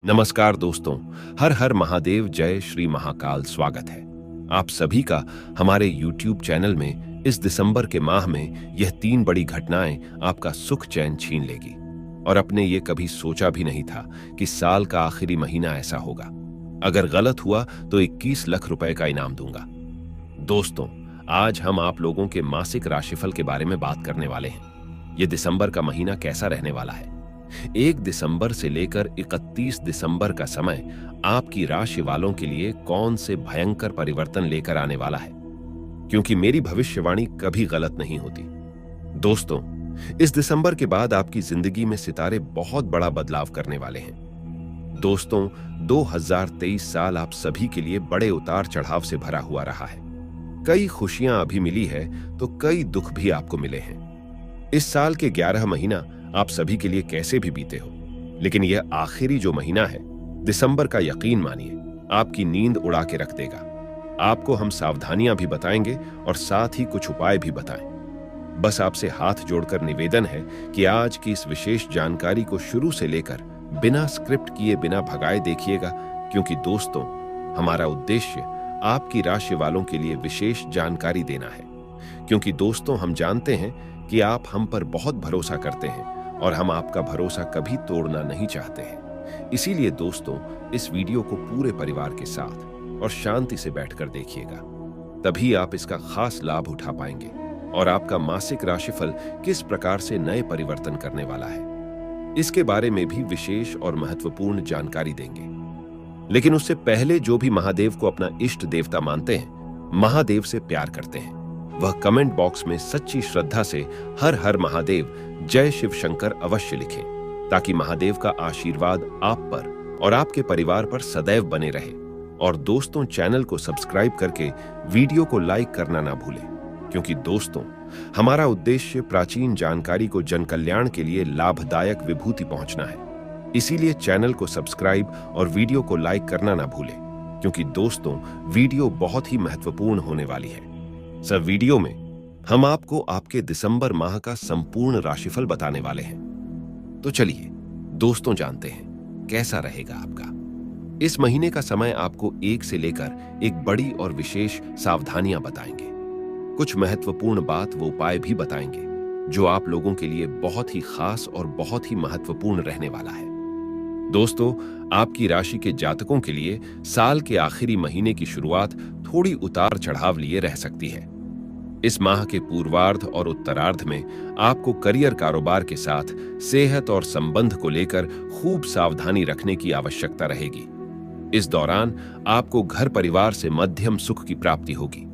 नमस्कार दोस्तों। हर हर महादेव, जय श्री महाकाल। स्वागत है आप सभी का हमारे YouTube चैनल में। इस दिसंबर के माह में यह 3 बड़ी घटनाएं आपका सुख चैन छीन लेगी और अपने ये कभी सोचा भी नहीं था कि साल का आखिरी महीना ऐसा होगा। अगर गलत हुआ तो 21 लाख रुपए का इनाम दूंगा। दोस्तों, आज हम आप लोगों के मासिक राशिफल के बारे में बात करने वाले हैं। ये दिसंबर का महीना कैसा रहने वाला है। 1 दिसंबर से लेकर 31 दिसंबर का समय आपकी राशि वालों के लिए कौन से भयंकर परिवर्तन लेकर आने वाला है, क्योंकि मेरी भविष्यवाणी कभी गलत नहीं होती। दोस्तों, इस दिसंबर के बाद आपकी जिंदगी में सितारे बहुत बड़ा बदलाव करने वाले हैं। दोस्तों, 2023 साल आप सभी के लिए बड़े उतार चढ़ाव से भरा हुआ रहा है। कई खुशियां अभी मिली है तो कई दुख भी आपको मिले हैं। इस साल के 11 महीना आप सभी के लिए कैसे भी बीते हो, लेकिन यह आखिरी जो महीना है दिसंबर का, यकीन मानिए आपकी नींद उड़ा के रख देगा। आपको हम सावधानियां भी बताएंगे और साथ ही कुछ उपाय भी बताएं। बस आपसे हाथ जोड़कर निवेदन है कि आज की इस विशेष जानकारी को शुरू से लेकर बिना स्क्रिप्ट किए, बिना भगाए देखिएगा, क्योंकि दोस्तों, हमारा उद्देश्य आपकी राशि वालों के लिए विशेष जानकारी देना है। क्योंकि दोस्तों, हम जानते हैं कि आप हम पर बहुत भरोसा करते हैं और हम आपका भरोसा कभी तोड़ना नहीं चाहते हैं। इसीलिए दोस्तों, इस वीडियो को पूरे परिवार के साथ और शांति से बैठकर देखिएगा, तभी आप इसका खास लाभ उठा पाएंगे और आपका मासिक राशिफल किस प्रकार से नए परिवर्तन करने वाला है, इसके बारे में भी विशेष और महत्वपूर्ण जानकारी देंगे। लेकिन उससे पहले, जो भी महादेव को अपना इष्ट देवता मानते हैं, महादेव से प्यार करते हैं, वह कमेंट बॉक्स में सच्ची श्रद्धा से हर हर महादेव, जय शिव शंकर अवश्य लिखें, ताकि महादेव का आशीर्वाद आप पर और आपके परिवार पर सदैव बने रहे। और दोस्तों, चैनल को सब्सक्राइब करके वीडियो को लाइक करना ना भूलें, क्योंकि दोस्तों, हमारा उद्देश्य प्राचीन जानकारी को जन कल्याण के लिए लाभदायक विभूति पहुंचना है। इसीलिए चैनल को सब्सक्राइब और वीडियो को लाइक करना ना भूलें, क्योंकि दोस्तों, वीडियो बहुत ही महत्वपूर्ण होने वाली है। सर, वीडियो में हम आपको आपके दिसंबर माह का संपूर्ण राशिफल बताने वाले हैं। तो चलिए दोस्तों, जानते हैं कैसा रहेगा आपका इस महीने का समय। आपको 1 से लेकर एक बड़ी और विशेष सावधानियां बताएंगे। कुछ महत्वपूर्ण बात व उपाय भी बताएंगे जो आप लोगों के लिए बहुत ही खास और बहुत ही महत्वपूर्ण रहने वाला है। दोस्तों, आपकी राशि के जातकों के लिए साल के आखिरी महीने की शुरुआत थोड़ी उतार चढ़ाव लिए रह सकती है। इस माह के पूर्वार्ध और उत्तरार्ध में आपको करियर, कारोबार के साथ सेहत और संबंध को लेकर खूब सावधानी रखने की आवश्यकता रहेगी। इस दौरान आपको घर परिवार से मध्यम सुख की प्राप्ति होगी।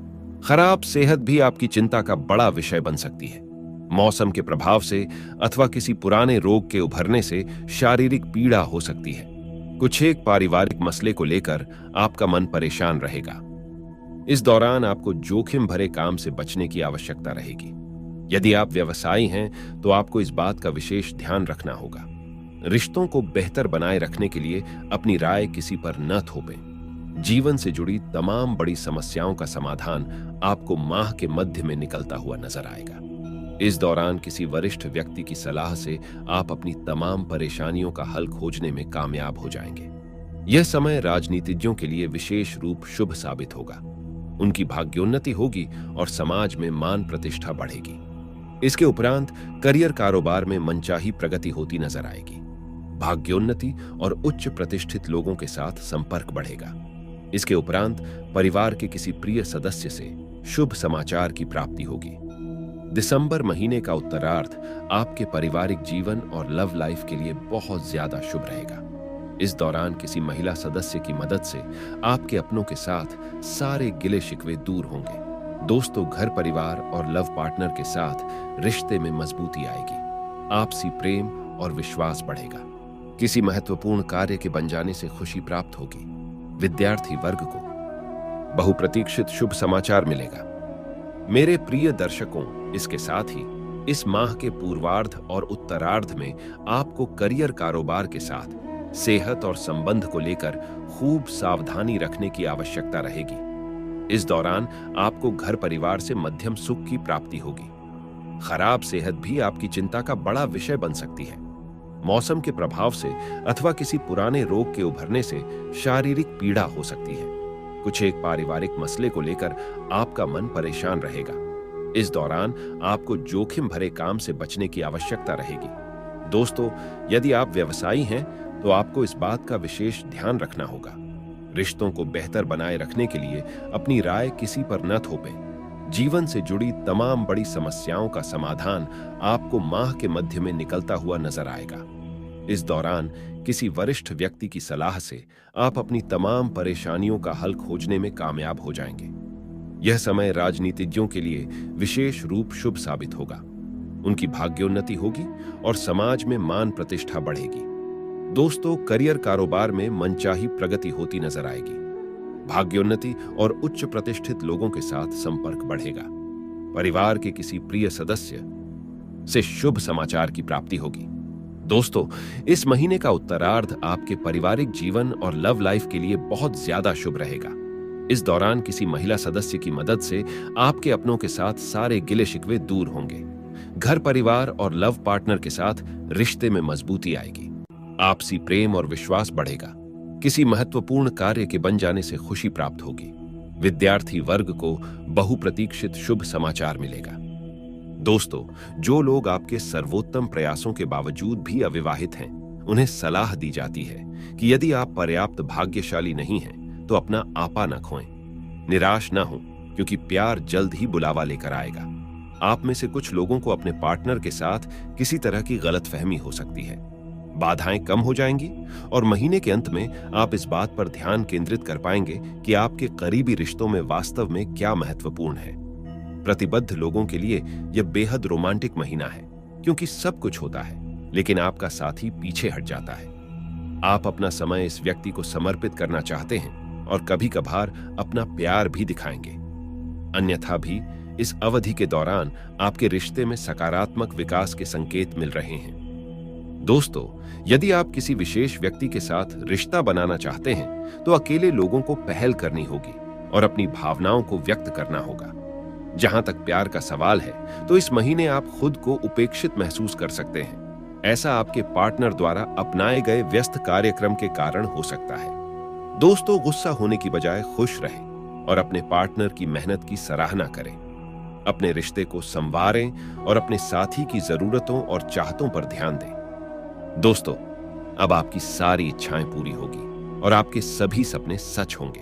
खराब सेहत भी आपकी चिंता का बड़ा विषय बन सकती है। मौसम के प्रभाव से अथवा किसी पुराने रोग के उभरने से शारीरिक पीड़ा हो सकती है। कुछ एक पारिवारिक मसले को लेकर आपका मन परेशान रहेगा। इस दौरान आपको जोखिम भरे काम से बचने की आवश्यकता रहेगी। यदि आप व्यवसायी हैं तो आपको इस बात का विशेष ध्यान रखना होगा। रिश्तों को बेहतर बनाए रखने के लिए अपनी राय किसी पर न थोपें। जीवन से जुड़ी तमाम बड़ी समस्याओं का समाधान आपको माह के मध्य में निकलता हुआ नजर आएगा। इस दौरान किसी वरिष्ठ व्यक्ति की सलाह से आप अपनी तमाम परेशानियों का हल खोजने में कामयाब हो जाएंगे। यह समय राजनीतिज्ञों के लिए विशेष रूप शुभ साबित होगा। उनकी भाग्योन्नति होगी और समाज में मान प्रतिष्ठा बढ़ेगी। इसके उपरांत करियर, कारोबार में मनचाही प्रगति होती नजर आएगी। भाग्योन्नति और उच्च प्रतिष्ठित लोगों के साथ संपर्क बढ़ेगा। इसके उपरांत परिवार के किसी प्रिय सदस्य से शुभ समाचार की प्राप्ति होगी। दिसंबर महीने का उत्तरार्ध आपके पारिवारिक जीवन और लव लाइफ के लिए बहुत ज्यादा शुभ रहेगा। इस दौरान किसी महिला सदस्य की मदद से आपके अपनों के साथ सारे गिले शिकवे दूर होंगे। दोस्तों, घर परिवार और लव पार्टनर के साथ रिश्ते में मजबूती आएगी। आपसी प्रेम और विश्वास बढ़ेगा। किसी महत्वपूर्ण कार्य के बन जाने से खुशी प्राप्त होगी। विद्यार्थी वर्ग को बहुप्रतीक्षित शुभ समाचार मिलेगा। मेरे प्रिय दर्शकों, इसके साथ ही इस माह के पूर्वार्ध और उत्तरार्ध में आपको करियर, कारोबार के साथ सेहत और संबंध को लेकर खूब सावधानी रखने की आवश्यकता रहेगी। इस दौरान आपको घर परिवार से मध्यम सुख की प्राप्ति होगी। खराब सेहत भी आपकी चिंता का बड़ा विषय बन सकती है। मौसम के प्रभाव से अथवा किसी पुराने रोग के उभरने से शारीरिक पीड़ा हो सकती है। कुछ एक पारिवारिक मसले को लेकर आपका मन परेशान रहेगा। इस दौरान आपको जोखिम भरे काम से बचने की आवश्यकता रहेगी। दोस्तों, यदि आप व्यवसायी हैं तो आपको इस बात का विशेष ध्यान रखना होगा। रिश्तों को बेहतर बनाए रखने के लिए अपनी राय किसी पर न थोपें। जीवन से जुड़ी तमाम बड़ी समस्याओं का समाधान आपको माह के मध्य में निकलता हुआ नजर आएगा। इस दौरान किसी वरिष्ठ व्यक्ति की सलाह से आप अपनी तमाम परेशानियों का हल खोजने में कामयाब हो जाएंगे। यह समय राजनीतिज्ञों के लिए विशेष रूप शुभ साबित होगा। उनकी भाग्योन्नति होगी और समाज में मान प्रतिष्ठा बढ़ेगी। दोस्तों, करियर कारोबार में मनचाही प्रगति होती नजर आएगी। भाग्योन्नति और उच्च प्रतिष्ठित लोगों के साथ संपर्क बढ़ेगा। परिवार के किसी प्रिय सदस्य से शुभ समाचार की प्राप्ति होगी। दोस्तों, इस महीने का उत्तरार्ध आपके पारिवारिक जीवन और लव लाइफ के लिए बहुत ज्यादा शुभ रहेगा। इस दौरान किसी महिला सदस्य की मदद से आपके अपनों के साथ सारे गिले शिकवे दूर होंगे। घर परिवार और लव पार्टनर के साथ रिश्ते में मजबूती आएगी। आपसी प्रेम और विश्वास बढ़ेगा। किसी महत्वपूर्ण कार्य के बन जाने से खुशी प्राप्त होगी। विद्यार्थी वर्ग को बहुप्रतीक्षित शुभ समाचार मिलेगा। दोस्तों, जो लोग आपके सर्वोत्तम प्रयासों के बावजूद भी अविवाहित हैं, उन्हें सलाह दी जाती है कि यदि आप पर्याप्त भाग्यशाली नहीं हैं तो अपना आपा न खोएं। निराश न हो, क्योंकि प्यार जल्द ही बुलावा लेकर आएगा। आप में से कुछ लोगों को अपने पार्टनर के साथ किसी तरह की गलतफहमी हो सकती है। बाधाएं कम हो जाएंगी और महीने के अंत में आप इस बात पर ध्यान केंद्रित कर पाएंगे कि आपके करीबी रिश्तों में वास्तव में क्या महत्वपूर्ण है। प्रतिबद्ध लोगों के लिए यह बेहद रोमांटिक महीना है, क्योंकि सब कुछ होता है लेकिन आपका साथी पीछे हट जाता है। आप अपना समय इस व्यक्ति को समर्पित करना चाहते हैं और कभी कभार अपना प्यार भी दिखाएंगे। अन्यथा भी इस अवधि के दौरान आपके रिश्ते में सकारात्मक विकास के संकेत मिल रहे हैं। दोस्तों, यदि आप किसी विशेष व्यक्ति के साथ रिश्ता बनाना चाहते हैं तो अकेले लोगों को पहल करनी होगी और अपनी भावनाओं को व्यक्त करना होगा। जहां तक प्यार का सवाल है तो इस महीने आप खुद को उपेक्षित महसूस कर सकते हैं। ऐसा आपके पार्टनर द्वारा अपनाए गए व्यस्त कार्यक्रम के कारण हो सकता है। दोस्तों, गुस्सा होने की बजाय खुश रहें और अपने पार्टनर की मेहनत की सराहना करें। अपने रिश्ते को संवारें और अपने साथी की जरूरतों और चाहतों पर ध्यान दें। दोस्तों, अब आपकी सारी इच्छाएं पूरी होगी और आपके सभी सपने सच होंगे।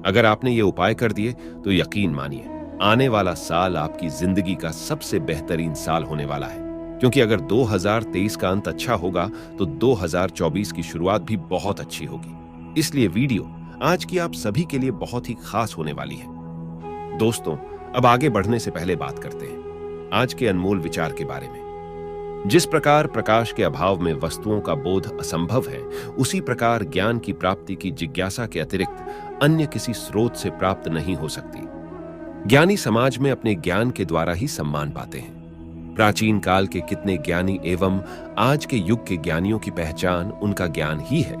अगर आपने ये उपाय कर दिए तो यकीन मानिए, आने वाला साल आपकी जिंदगी का सबसे बेहतरीन साल होने वाला है। क्योंकि अगर 2023 का अंत अच्छा होगा तो 2024 की शुरुआत भी बहुत अच्छी होगी। इसलिए वीडियो आज की आप सभी के लिए बहुत ही खास होने वाली है। दोस्तों, अब आगे बढ़ने से पहले बात करते हैं आज के अनमोल विचार के बारे में। जिस प्रकार प्रकाश के अभाव में वस्तुओं का बोध असंभव है, उसी प्रकार ज्ञान की प्राप्ति की जिज्ञासा के अतिरिक्त अन्य किसी स्रोत से प्राप्त नहीं हो सकती। ज्ञानी समाज में अपने ज्ञान के द्वारा ही सम्मान पाते हैं। प्राचीन काल के कितने ज्ञानी एवं आज के युग के ज्ञानियों की पहचान उनका ज्ञान ही है,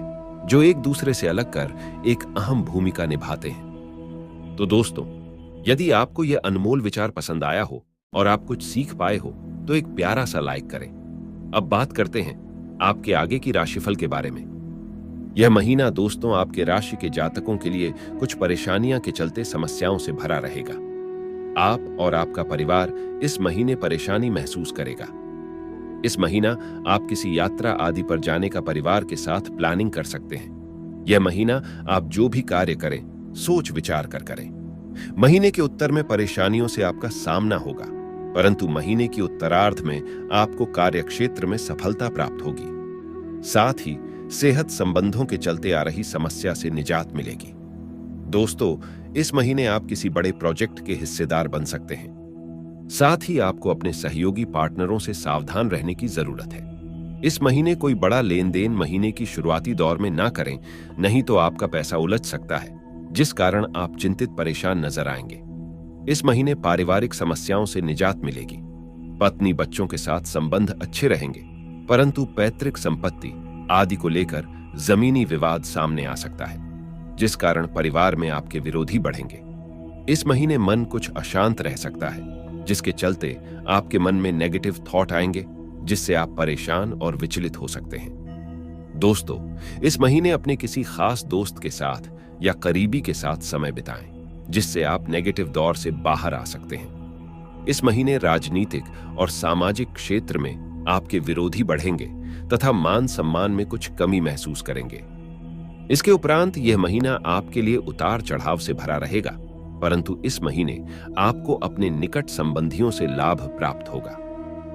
जो एक दूसरे से अलग कर एक अहम भूमिका निभाते हैं। तो दोस्तों, यदि आपको यह अनमोल विचार पसंद आया हो और आप कुछ सीख पाए हो तो एक प्यारा सा लाइक करें। अब बात करते हैं आपके आगे की राशिफल के बारे में। यह महीना दोस्तों आपके राशि के जातकों के लिए कुछ परेशानियां के चलते समस्याओं से भरा रहेगा। आप और आपका परिवार इस महीने परेशानी महसूस करेगा। इस महीना आप किसी यात्रा आदि पर जाने का परिवार के साथ प्लानिंग कर सकते हैं। यह महीना आप जो भी कार्य करें सोच विचार कर करें। महीने के उत्तर में परेशानियों से आपका सामना होगा, परंतु महीने की उत्तरार्ध में आपको कार्यक्षेत्र में सफलता प्राप्त होगी। साथ ही सेहत संबंधों के चलते आ रही समस्या से निजात मिलेगी। दोस्तों, इस महीने आप किसी बड़े प्रोजेक्ट के हिस्सेदार बन सकते हैं। साथ ही आपको अपने सहयोगी पार्टनरों से सावधान रहने की जरूरत है। इस महीने कोई बड़ा लेन देन महीने की शुरुआती दौर में ना करें, नहीं तो आपका पैसा उलझ सकता है, जिस कारण आप चिंतित परेशान नजर आएंगे। इस महीने पारिवारिक समस्याओं से निजात मिलेगी। पत्नी बच्चों के साथ संबंध अच्छे रहेंगे, परंतु पैतृक संपत्ति आदि को लेकर जमीनी विवाद सामने आ सकता है, जिस कारण परिवार में आपके विरोधी बढ़ेंगे। इस महीने मन कुछ अशांत रह सकता है, जिसके चलते आपके मन में नेगेटिव थॉट आएंगे, जिससे आप परेशान और विचलित हो सकते हैं। दोस्तों, इस महीने अपने किसी खास दोस्त के साथ या करीबी के साथ समय बिताएं, जिससे आप नेगेटिव दौर से बाहर आ सकते हैं। इस महीने राजनीतिक और सामाजिक क्षेत्र में आपके विरोधी बढ़ेंगे तथा मान सम्मान में कुछ कमी महसूस करेंगे। इसके उपरांत यह महीना आपके लिए उतार चढ़ाव से भरा रहेगा, परंतु इस महीने आपको अपने निकट संबंधियों से लाभ प्राप्त होगा।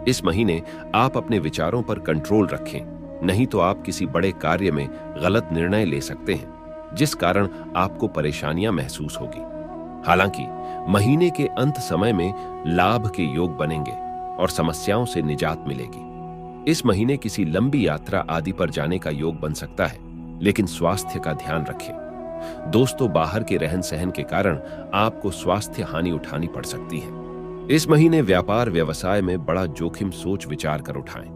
इस महीने आप अपने विचारों पर कंट्रोल रखें, नहीं तो आप किसी बड़े कार्य में गलत निर्णय ले सकते हैं, जिस कारण आपको परेशानियां महसूस होगी। हालांकि महीने के अंत समय में लाभ के योग बनेंगे और समस्याओं से निजात मिलेगी। इस महीने किसी लंबी यात्रा आदि पर जाने का योग बन सकता है, लेकिन स्वास्थ्य का ध्यान रखें। दोस्तों, बाहर के रहन सहन के कारण आपको स्वास्थ्य हानि उठानी पड़ सकती है। इस महीने व्यापार व्यवसाय में बड़ा जोखिम सोच विचार कर उठाएं,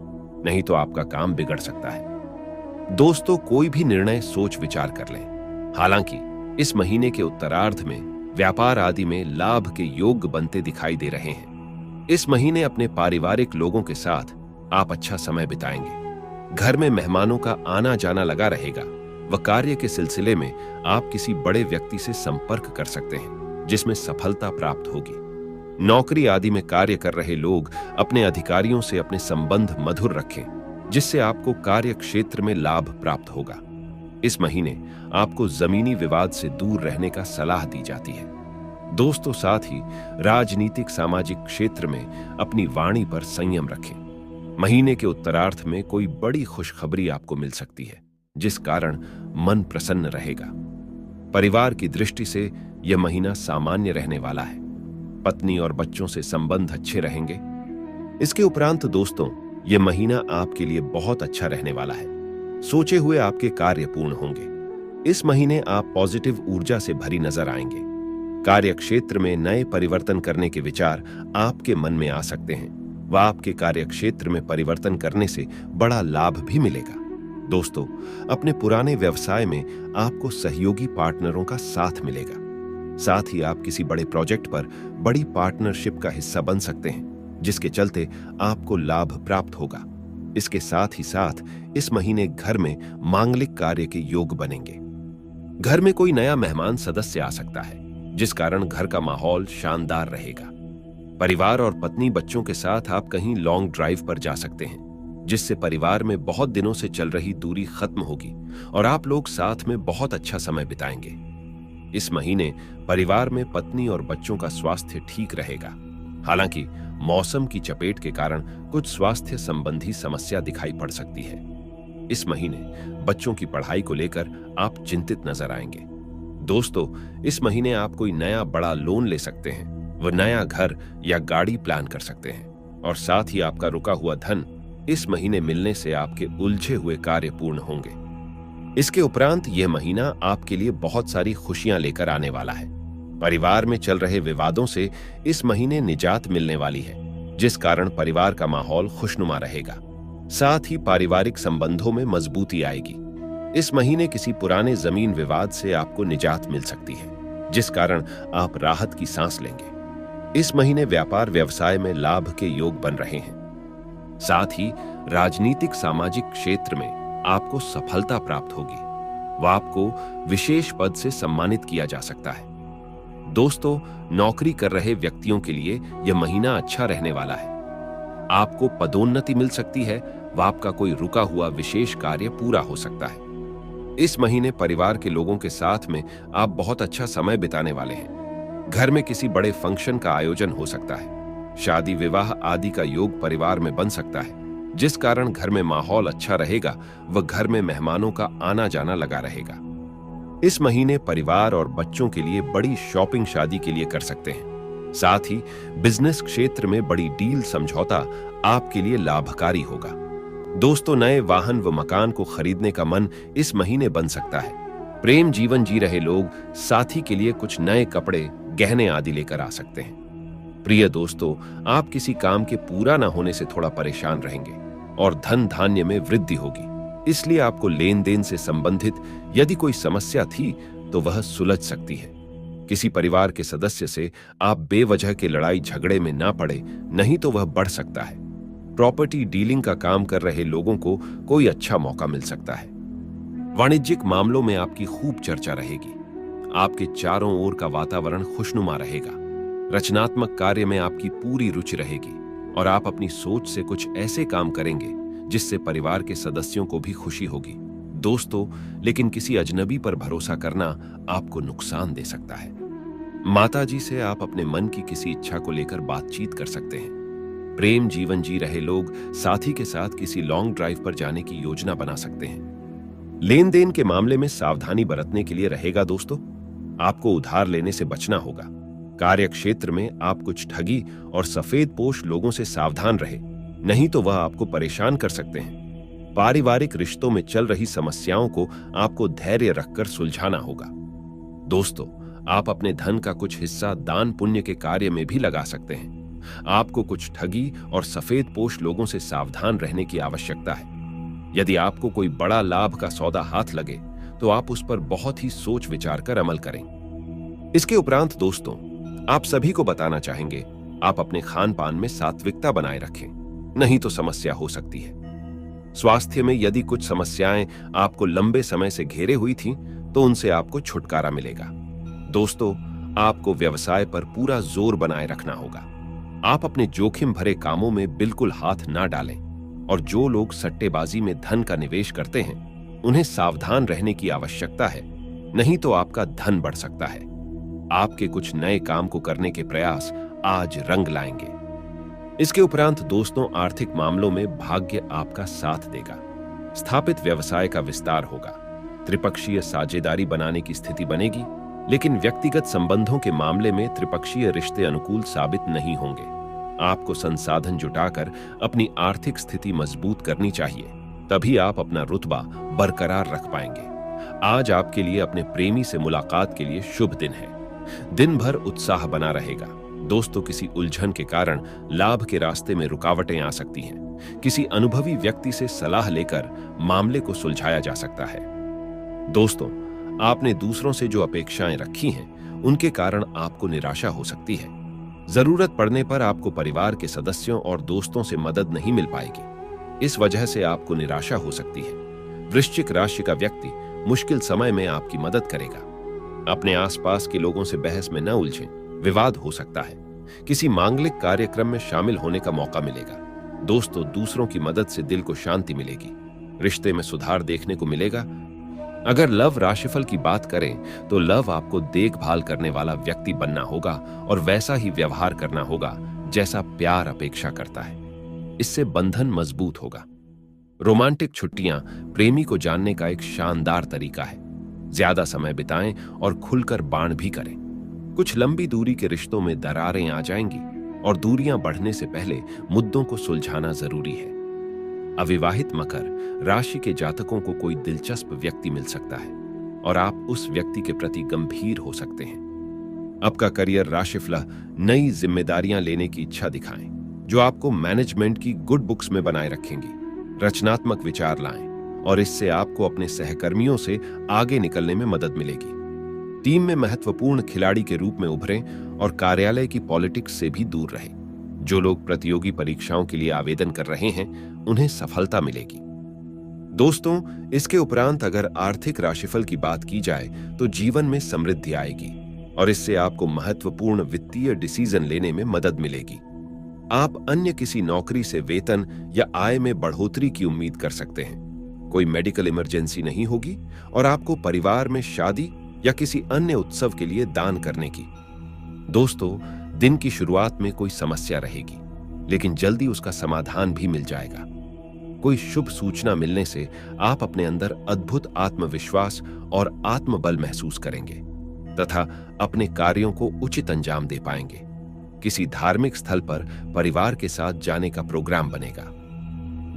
नहीं तो आपका काम बिगड़ सकता है। दोस्तों, कोई भी निर्णय सोच विचार कर लें। हालांकि इस महीने के उत्तरार्ध में व्यापार आदि में लाभ के योग बनते दिखाई दे रहे हैं। इस महीने अपने पारिवारिक लोगों के साथ आप अच्छा समय बिताएंगे। घर में मेहमानों का आना जाना लगा रहेगा व कार्य के सिलसिले में आप किसी बड़े व्यक्ति से संपर्क कर सकते हैं, जिसमें सफलता प्राप्त होगी। नौकरी आदि में कार्य कर रहे लोग अपने अधिकारियों से अपने संबंध मधुर रखें, जिससे आपको कार्य क्षेत्र में लाभ प्राप्त होगा। इस महीने आपको जमीनी विवाद से दूर रहने का सलाह दी जाती है। दोस्तों, साथ ही राजनीतिक सामाजिक क्षेत्र में अपनी वाणी पर संयम रखें। महीने के उत्तरार्ध में कोई बड़ी खुशखबरी आपको मिल सकती है, जिस कारण मन प्रसन्न रहेगा। परिवार की दृष्टि से यह महीना सामान्य रहने वाला है। पत्नी और बच्चों से संबंध अच्छे रहेंगे। इसके उपरांत दोस्तों, यह महीना आपके लिए बहुत अच्छा रहने वाला है। सोचे हुए आपके कार्य पूर्ण होंगे। इस महीने आप पॉजिटिव ऊर्जा से भरी नजर आएंगे। कार्य क्षेत्र में नए परिवर्तन करने के विचार आपके मन में आ सकते हैं व आपके कार्य क्षेत्र में परिवर्तन करने से बड़ा लाभ भी मिलेगा। दोस्तों, अपने पुराने व्यवसाय में आपको सहयोगी पार्टनरों का साथ मिलेगा। साथ ही आप किसी बड़े प्रोजेक्ट पर बड़ी पार्टनरशिप का हिस्सा बन सकते हैं, जिसके चलते आपको लाभ प्राप्त होगा। इसके साथ ही साथ इस महीने घर में मांगलिक कार्य के योग बनेंगे। घर में कोई नया मेहमान सदस्य आ सकता है, जिस कारण घर का माहौल शानदार रहेगा। परिवार और पत्नी बच्चों के साथ आप कहीं लॉन्ग ड्राइव पर जा सकते हैं, जिससे परिवार में बहुत दिनों से चल रही दूरी खत्म होगी और आप लोग साथ में बहुत अच्छा समय बिताएंगे। इस महीने परिवार में पत्नी और बच्चों का स्वास्थ्य ठीक रहेगा। हालांकि मौसम की चपेट के कारण कुछ स्वास्थ्य संबंधी समस्या दिखाई पड़ सकती है। इस महीने बच्चों की पढ़ाई को लेकर आप चिंतित नजर आएंगे। दोस्तों, इस महीने आप कोई नया बड़ा लोन ले सकते हैं, वह नया घर या गाड़ी प्लान कर सकते हैं और साथ ही आपका रुका हुआ धन इस महीने मिलने से आपके उलझे हुए कार्य पूर्ण होंगे। इसके उपरांत यह महीना आपके लिए बहुत सारी खुशियां लेकर आने वाला है। परिवार में चल रहे विवादों से इस महीने निजात मिलने वाली है, जिस कारण परिवार का माहौल खुशनुमा रहेगा। साथ ही पारिवारिक संबंधों में मजबूती आएगी। इस महीने किसी पुराने जमीन विवाद से आपको निजात मिल सकती है, जिस कारण आप राहत की सांस लेंगे। इस महीने व्यापार व्यवसाय में लाभ के योग बन रहे हैं। साथ ही राजनीतिक सामाजिक क्षेत्र में आपको सफलता प्राप्त होगी व आपको विशेष पद से सम्मानित किया जा सकता है। दोस्तों, नौकरी कर रहे व्यक्तियों के लिए यह महीना अच्छा रहने वाला है। आपको पदोन्नति मिल सकती है व आपका कोई रुका हुआ विशेष कार्य पूरा हो सकता है। इस महीने परिवार के लोगों के साथ में आप बहुत अच्छा समय बिताने वाले हैं। घर में किसी बड़े फंक्शन का आयोजन हो सकता है। शादी विवाह आदि का योग परिवार में बन सकता है, जिस कारण घर में माहौल अच्छा रहेगा व घर में मेहमानों का आना जाना लगा रहेगा। इस महीने परिवार और बच्चों के लिए बड़ी शॉपिंग शादी के लिए कर सकते हैं। साथ ही बिजनेस क्षेत्र में बड़ी डील समझौता आपके लिए लाभकारी होगा। दोस्तों, नए वाहन व मकान को खरीदने का मन इस महीने बन सकता है। प्रेम जीवन जी रहे लोग साथी के लिए कुछ नए कपड़े, गहने आदि लेकर आ सकते हैं। प्रिय दोस्तों, आप किसी काम के पूरा न होने से थोड़ा परेशान रहेंगे और धन धान्य में वृद्धि होगी। इसलिए आपको लेन देन से संबंधित यदि कोई समस्या थी तो वह सुलझ सकती है। किसी परिवार के सदस्य से आप बेवजह के लड़ाई झगड़े में ना पड़े, नहीं तो वह बढ़ सकता है। प्रॉपर्टी डीलिंग का काम कर रहे लोगों को कोई अच्छा मौका मिल सकता है। वाणिज्यिक मामलों में आपकी खूब चर्चा रहेगी। आपके चारों ओर का वातावरण खुशनुमा रहेगा। रचनात्मक कार्य में आपकी पूरी रुचि रहेगी और आप अपनी सोच से कुछ ऐसे काम करेंगे जिससे परिवार के सदस्यों को भी खुशी होगी। दोस्तों, लेकिन किसी अजनबी पर भरोसा करना आपको नुकसान दे सकता है। माताजी से आप अपने मन की किसी इच्छा को लेकर बातचीत कर सकते हैं। प्रेम जीवन जी रहे लोग साथी के साथ किसी लॉन्ग ड्राइव पर जाने की योजना बना सकते हैं। लेन देन के मामले में सावधानी बरतने के लिए रहेगा दोस्तों। आपको उधार लेने से बचना होगा। कार्य क्षेत्र में आप कुछ ठगी और सफेद पोश लोगों से सावधान रहे, नहीं तो वह आपको परेशान कर सकते हैं। पारिवारिक रिश्तों में चल रही समस्याओं को आपको धैर्य रखकर सुलझाना होगा। दोस्तों, आप अपने धन का कुछ हिस्सा दान पुण्य के कार्य में भी लगा सकते हैं। आपको कुछ ठगी और सफेद पोश लोगों से सावधान रहने की आवश्यकता है। यदि आपको कोई बड़ा लाभ का सौदा हाथ लगे तो आप उस पर बहुत ही सोच विचार कर अमल करें। इसके उपरांत दोस्तों, आप सभी को बताना चाहेंगे, आप अपने खान पान में सात्विकता बनाए रखें, नहीं तो समस्या हो सकती है। स्वास्थ्य में यदि कुछ समस्याएं आपको लंबे समय से घेरे हुई थीं, तो उनसे आपको छुटकारा मिलेगा। दोस्तों, आपको व्यवसाय पर पूरा जोर बनाए रखना होगा। आप अपने जोखिम भरे कामों में बिल्कुल हाथ ना डालें और जो लोग सट्टेबाजी में धन का निवेश करते हैं, उन्हें सावधान रहने की आवश्यकता है, नहीं तो आपका धन बढ़ सकता है। आपके कुछ नए काम को करने के प्रयास आज रंग लाएंगे। इसके उपरांत दोस्तों, आर्थिक मामलों में भाग्य आपका साथ देगा। स्थापित व्यवसाय का विस्तार होगा। त्रिपक्षीय साझेदारी बनाने की स्थिति बनेगी, लेकिन व्यक्तिगत संबंधों के मामले में त्रिपक्षीय रिश्ते अनुकूल साबित नहीं होंगे। आपको संसाधन जुटाकर अपनी आर्थिक स्थिति मजबूत करनी चाहिए, तभी आप अपना रुतबा बरकरार रख पाएंगे। आज आपके लिए अपने प्रेमी से मुलाकात के लिए शुभ दिन है। दिन भर उत्साह बना रहेगा। दोस्तों, किसी उलझन के कारण लाभ के रास्ते में रुकावटें आ सकती हैं। किसी अनुभवी व्यक्ति से सलाह लेकर मामले को सुलझाया जा सकता है। दोस्तों, आपने दूसरों से जो अपेक्षाएं रखी हैं, उनके कारण आपको निराशा हो सकती है। जरूरत पड़ने पर आपको परिवार के सदस्यों और दोस्तों से मदद नहीं मिल पाएगी। इस वजह से आपको निराशा हो सकती है। वृश्चिक राशि का व्यक्ति मुश्किल समय में आपकी मदद करेगा। अपने आसपास के लोगों से बहस में न उलझें, विवाद हो सकता है। किसी मांगलिक कार्यक्रम में शामिल होने का मौका मिलेगा। दोस्तों, दूसरों की मदद से दिल को शांति मिलेगी। रिश्ते में सुधार देखने को मिलेगा। अगर लव राशिफल की बात करें तो लव आपको देखभाल करने वाला व्यक्ति बनना होगा और वैसा ही व्यवहार करना होगा जैसा प्यार अपेक्षा करता है। इससे बंधन मजबूत होगा। रोमांटिक छुट्टियां प्रेमी को जानने का एक शानदार तरीका है। ज्यादा समय बिताएं और खुलकर बाण भी करें। कुछ लंबी दूरी के रिश्तों में दरारें आ जाएंगी और दूरियां बढ़ने से पहले मुद्दों को सुलझाना जरूरी है। अविवाहित मकर राशि के जातकों को कोई दिलचस्प व्यक्ति मिल सकता है और आप उस व्यक्ति के प्रति गंभीर हो सकते हैं। आपका करियर राशिफल नई जिम्मेदारियां लेने की इच्छा दिखाएं, जो आपको मैनेजमेंट की गुड बुक्स में बनाए रखेंगी। रचनात्मक विचार लाएं और इससे आपको अपने सहकर्मियों से आगे निकलने में मदद मिलेगी। टीम में महत्वपूर्ण खिलाड़ी के रूप में उभरें और कार्यालय की पॉलिटिक्स से भी दूर रहें। जो लोग प्रतियोगी परीक्षाओं के लिए आवेदन कर रहे हैं, उन्हें सफलता मिलेगी। दोस्तों, इसके उपरांत अगर आर्थिक राशिफल की बात की जाए तो जीवन में समृद्धि आएगी और इससे आपको महत्वपूर्ण वित्तीय डिसीजन लेने में मदद मिलेगी। आप अन्य किसी नौकरी से वेतन या आय में बढ़ोतरी की उम्मीद कर सकते हैं। कोई मेडिकल इमरजेंसी नहीं होगी और आपको परिवार में शादी या किसी अन्य उत्सव के लिए दान करने की। दोस्तों, दिन की शुरुआत में कोई समस्या रहेगी, लेकिन जल्दी उसका समाधान भी मिल जाएगा। कोई शुभ सूचना मिलने से आप अपने अंदर अद्भुत आत्मविश्वास और आत्मबल महसूस करेंगे तथा अपने कार्यों को उचित अंजाम दे पाएंगे। किसी धार्मिक स्थल पर परिवार के साथ जाने का प्रोग्राम बनेगा।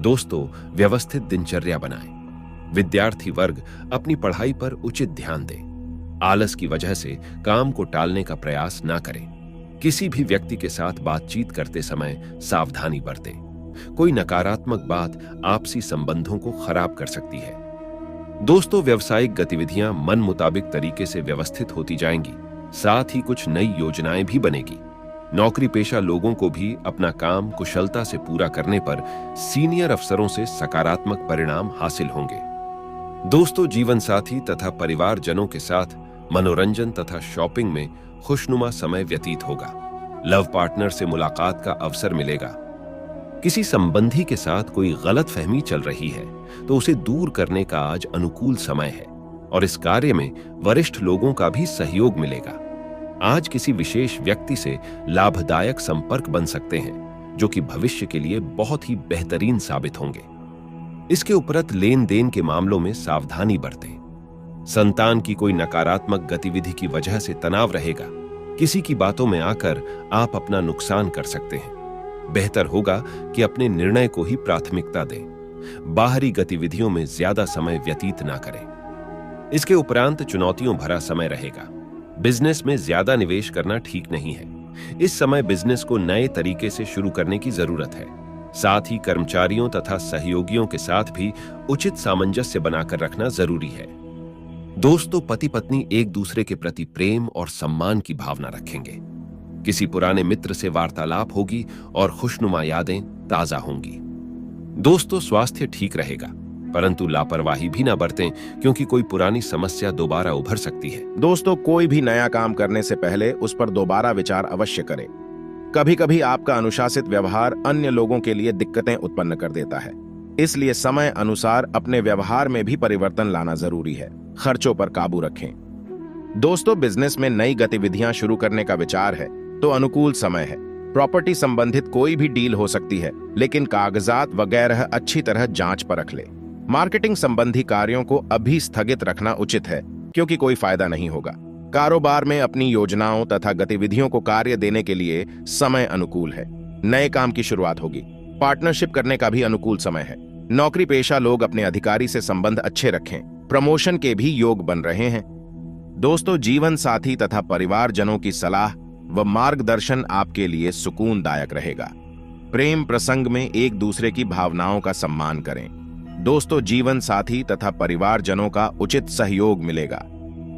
दोस्तों, व्यवस्थित दिनचर्या बनाएं। विद्यार्थी वर्ग अपनी पढ़ाई पर उचित ध्यान दें। आलस की वजह से काम को टालने का प्रयास ना करें। किसी भी व्यक्ति के साथ बातचीत करते समय सावधानी बरतें। कोई नकारात्मक बात आपसी संबंधों को खराब कर सकती है। दोस्तों, व्यावसायिक गतिविधियां मन मुताबिक तरीके से व्यवस्थित होती जाएंगी। साथ ही कुछ नई योजनाएं भी बनेगी। नौकरी पेशा लोगों को भी अपना काम कुशलता से पूरा करने पर सीनियर अफसरों से सकारात्मक परिणाम हासिल होंगे। दोस्तों, जीवन साथी तथा परिवारजनों के साथ मनोरंजन तथा शॉपिंग में खुशनुमा समय व्यतीत होगा। लव पार्टनर से मुलाकात का अवसर मिलेगा। किसी संबंधी के साथ कोई गलतफहमी चल रही है तो उसे दूर करने का आज अनुकूल समय है और इस कार्य में वरिष्ठ लोगों का भी सहयोग मिलेगा। आज किसी विशेष व्यक्ति से लाभदायक संपर्क बन सकते हैं जो कि भविष्य के लिए बहुत ही बेहतरीन साबित होंगे। इसके उपरांत लेन देन के मामलों में सावधानी बरतें। संतान की कोई नकारात्मक गतिविधि की वजह से तनाव रहेगा। किसी की बातों में आकर आप अपना नुकसान कर सकते हैं। बेहतर होगा कि अपने निर्णय को ही प्राथमिकता दें। बाहरी गतिविधियों में ज्यादा समय व्यतीत ना करें। इसके उपरांत चुनौतियों भरा समय रहेगा। बिजनेस में ज्यादा निवेश करना ठीक नहीं है। इस समय बिजनेस को नए तरीके से शुरू करने की जरूरत है। साथ ही कर्मचारियों तथा सहयोगियों के साथ भी उचित सामंजस्य बनाकर रखना जरूरी है। दोस्तों, पति पत्नी एक दूसरे के प्रति प्रेम और सम्मान की भावना रखेंगे। किसी पुराने मित्र से वार्तालाप होगी और खुशनुमा यादें ताजा होंगी। दोस्तों, स्वास्थ्य ठीक रहेगा, परंतु लापरवाही भी ना बरतें क्योंकि कोई पुरानी समस्या दोबारा उभर सकती है। दोस्तों, कोई भी नया काम करने से पहले उस पर दोबारा विचार अवश्य करें। कभी कभी आपका अनुशासित व्यवहार अन्य लोगों के लिए दिक्कतें उत्पन्न कर देता है, इसलिए समय अनुसार अपने व्यवहार में भी परिवर्तन लाना जरूरी है। खर्चों पर काबू रखें। दोस्तों, बिजनेस में नई गतिविधियां शुरू करने का विचार है तो अनुकूल समय है। प्रॉपर्टी संबंधित कोई भी डील हो सकती है, लेकिन कागजात वगैरह अच्छी तरह जांच परख ले। मार्केटिंग संबंधी कार्यों को अभी स्थगित रखना उचित है क्योंकि कोई फायदा नहीं होगा। कारोबार में अपनी योजनाओं तथा गतिविधियों को कार्य देने के लिए समय अनुकूल है। नए काम की शुरुआत होगी। पार्टनरशिप करने का भी अनुकूल समय है। नौकरी पेशा लोग अपने अधिकारी से संबंध अच्छे रखें। प्रमोशन के भी योग बन रहे हैं। दोस्तों, जीवन साथी तथा परिवारजनों की सलाह व मार्गदर्शन आपके लिए सुकूनदायक रहेगा। प्रेम प्रसंग में एक दूसरे की भावनाओं का सम्मान करें। दोस्तों, जीवन साथी तथा परिवारजनों का उचित सहयोग मिलेगा।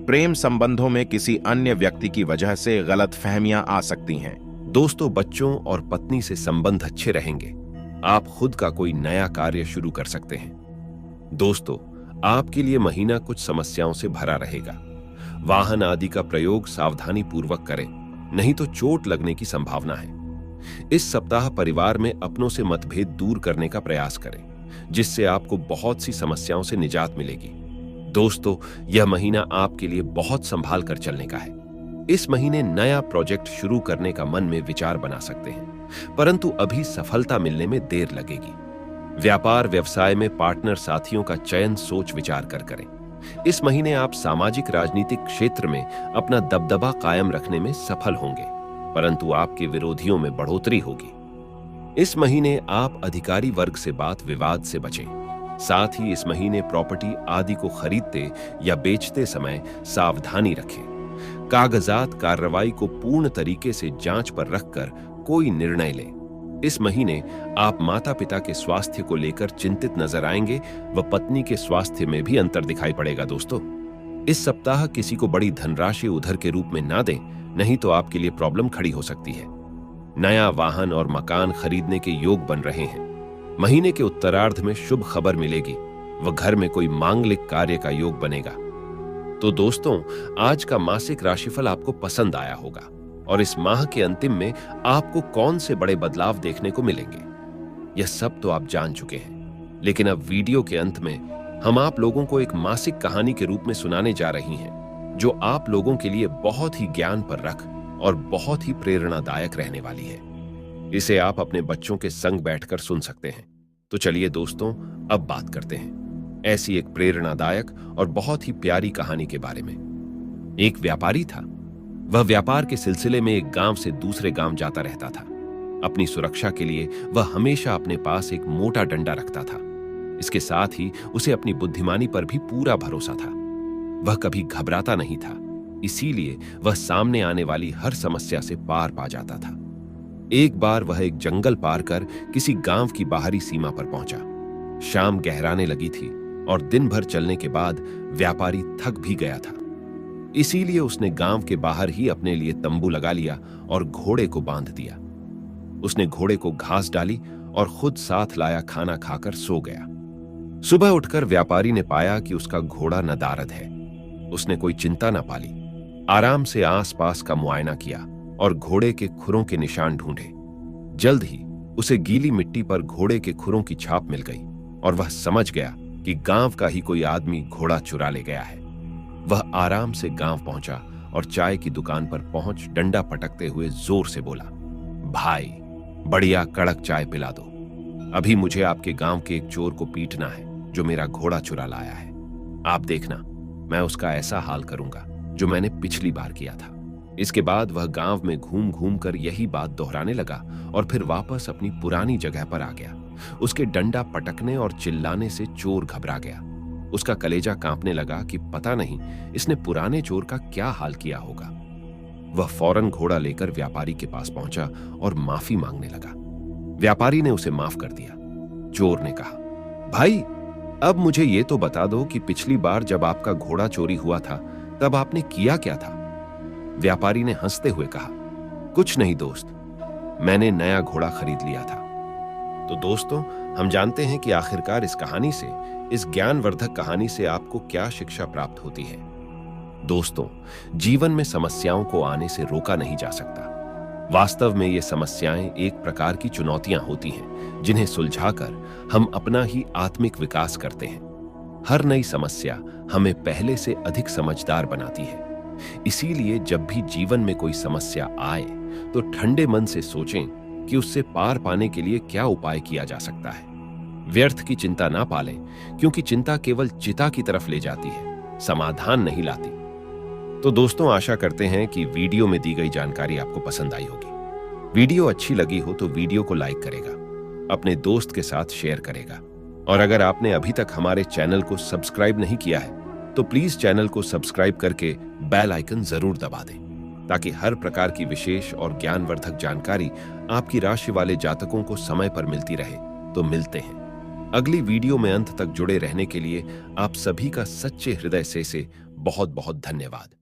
प्रेम संबंधों में किसी अन्य व्यक्ति की वजह से गलतफहमियां आ सकती हैं। दोस्तों, बच्चों और पत्नी से संबंध अच्छे रहेंगे। आप खुद का कोई नया कार्य शुरू कर सकते हैं। दोस्तों, आपके लिए महीना कुछ समस्याओं से भरा रहेगा। वाहन आदि का प्रयोग सावधानी पूर्वक करें, नहीं तो चोट लगने की संभावना है। इस सप्ताह परिवार में अपनों से मतभेद दूर करने का प्रयास करें, जिससे आपको बहुत सी समस्याओं से निजात मिलेगी। दोस्तों, यह महीना आपके लिए बहुत संभाल कर चलने का है। इस महीने नया प्रोजेक्ट शुरू करने का मन में विचार बना सकते हैं, परंतु अभी सफलता मिलने में देर लगेगी। व्यापार व्यवसाय में पार्टनर साथियों का चयन सोच विचार कर करें। इस महीने आप सामाजिक राजनीतिक क्षेत्र में अपना दबदबा कायम रखने में सफल होंगे, परंतु आपके विरोधियों में बढ़ोतरी होगी। इस महीने आप अधिकारी वर्ग से बात विवाद से बचें। साथ ही इस महीने प्रॉपर्टी आदि को खरीदते या बेचते समय सावधानी रखें। कागजात कार्रवाई को पूर्ण तरीके से जांच पर रखकर कोई निर्णय लें। इस महीने आप माता पिता के स्वास्थ्य को लेकर चिंतित नजर आएंगे व पत्नी के स्वास्थ्य में भी अंतर दिखाई पड़ेगा। दोस्तों, इस सप्ताह किसी को बड़ी धनराशि उधार के रूप में ना दें, नहीं तो आपके लिए प्रॉब्लम खड़ी हो सकती है। नया वाहन और मकान खरीदने के योग बन रहे हैं। महीने के उत्तरार्ध में शुभ खबर मिलेगी व घर में कोई मांगलिक कार्य का योग बनेगा। तो दोस्तों, आज का मासिक राशिफल आपको पसंद आया होगा और इस माह के अंतिम में आपको कौन से बड़े बदलाव देखने को मिलेंगे, यह सब तो आप जान चुके हैं। लेकिन अब वीडियो के अंत में हम आप लोगों को एक मासिक कहानी के रूप में सुनाने जा रही हैं, जो आप लोगों के लिए बहुत ही ज्ञान पर रख और बहुत ही प्रेरणादायक रहने वाली है। इसे आप अपने बच्चों के संग बैठकर सुन सकते हैं। तो चलिए दोस्तों, अब बात करते हैं ऐसी एक प्रेरणादायक और बहुत ही प्यारी कहानी के बारे में। एक व्यापारी था। वह व्यापार के सिलसिले में एक गांव से दूसरे गांव जाता रहता था। अपनी सुरक्षा के लिए वह हमेशा अपने पास एक मोटा डंडा रखता था। इसके साथ ही उसे अपनी बुद्धिमानी पर भी पूरा भरोसा था। वह कभी घबराता नहीं था, इसीलिए वह सामने आने वाली हर समस्या से पार पा जाता था। एक बार वह एक जंगल पार कर किसी गांव की बाहरी सीमा पर पहुंचा। शाम गहराने लगी थी और दिन भर चलने के बाद व्यापारी थक भी गया था। इसीलिए उसने गांव के बाहर ही अपने लिए तंबू लगा लिया और घोड़े को बांध दिया। उसने घोड़े को घास डाली और खुद साथ लाया खाना खाकर सो गया। सुबह उठकर व्यापारी ने पाया कि उसका घोड़ा नदारद है। उसने कोई चिंता न पाली, आराम से आसपास का मुआयना किया और घोड़े के खुरों के निशान ढूंढे। जल्द ही उसे गीली मिट्टी पर घोड़े के खुरों की छाप मिल गई और वह समझ गया कि गांव का ही कोई आदमी घोड़ा चुरा ले गया है। वह आराम से गांव पहुंचा और चाय की दुकान पर पहुंच डंडा पटकते हुए जोर से बोला, भाई बढ़िया कड़क चाय पिला दो। अभी मुझे आपके गांव के एक चोर को पीटना है जो मेरा घोड़ा चुरा लाया है। आप देखना, मैं उसका ऐसा हाल करूंगा जो मैंने पिछली बार किया था। इसके बाद वह गांव में घूम घूम कर यही बात दोहराने लगा और फिर वापस अपनी पुरानी जगह पर आ गया। उसके डंडा पटकने और चिल्लाने से चोर घबरा गया। उसका कलेजा कांपने लगा कि पता नहीं इसने पुराने चोर का क्या हाल किया होगा। वह फौरन घोड़ा लेकर व्यापारी के पास पहुंचा और माफी मांगने लगा। व्यापारी ने उसे माफ कर दिया। चोर ने कहा, भाई अब मुझे ये तो बता दो कि पिछली बार जब आपका घोड़ा चोरी हुआ था तब आपने किया क्या था? व्यापारी ने हंसते हुए कहा, कुछ नहीं दोस्त, मैंने नया घोड़ा खरीद लिया था। तो दोस्तों, हम जानते हैं कि आखिरकार इस कहानी से, इस ज्ञानवर्धक कहानी से आपको क्या शिक्षा प्राप्त होती है। दोस्तों, जीवन में समस्याओं को आने से रोका नहीं जा सकता। वास्तव में ये समस्याएं एक प्रकार की चुनौतियां होती हैं जिन्हें सुलझाकर हम अपना ही आत्मिक विकास करते हैं। हर नई समस्या हमें पहले से अधिक समझदार बनाती है। इसीलिए जब भी जीवन में कोई समस्या आए तो ठंडे मन से सोचें कि उससे पार पाने के लिए क्या उपाय किया जा सकता है। व्यर्थ की चिंता ना पालें, क्योंकि चिंता केवल चिता की तरफ ले जाती है, समाधान नहीं लाती। तो दोस्तों, आशा करते हैं कि वीडियो में दी गई जानकारी आपको पसंद आई होगी। वीडियो अच्छी लगी हो तो वीडियो को लाइक करेगा, अपने दोस्त के साथ शेयर करेगा, और अगर आपने अभी तक हमारे चैनल को सब्सक्राइब नहीं किया है तो प्लीज चैनल को सब्सक्राइब करके बेल आइकन जरूर दबा दें, ताकि हर प्रकार की विशेष और ज्ञानवर्धक जानकारी आपकी राशि वाले जातकों को समय पर मिलती रहे। तो मिलते हैं अगली वीडियो में। अंत तक जुड़े रहने के लिए आप सभी का सच्चे हृदय से बहुत बहुत धन्यवाद।